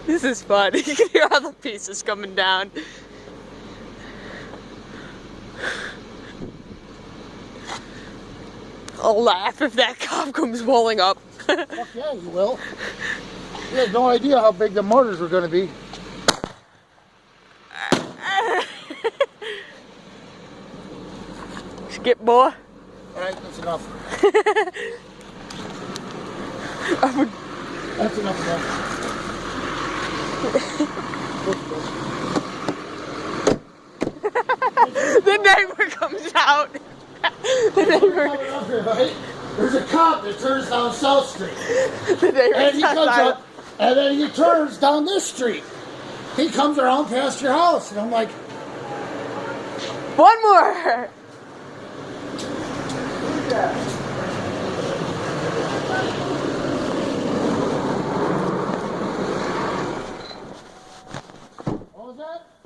This is fun. You can hear all the pieces coming down. I'll laugh if that cop comes rolling up. Fuck yeah, you will. You had no idea how big the mortars were going to be. Skip, boy. Alright, that's enough. That's enough now. The neighbor comes out. The neighbor. Right? There's a cop that turns down South Street. The neighbor And he comes up, and then he turns down this street. He comes around past your house, and I'm like, one more. what was that?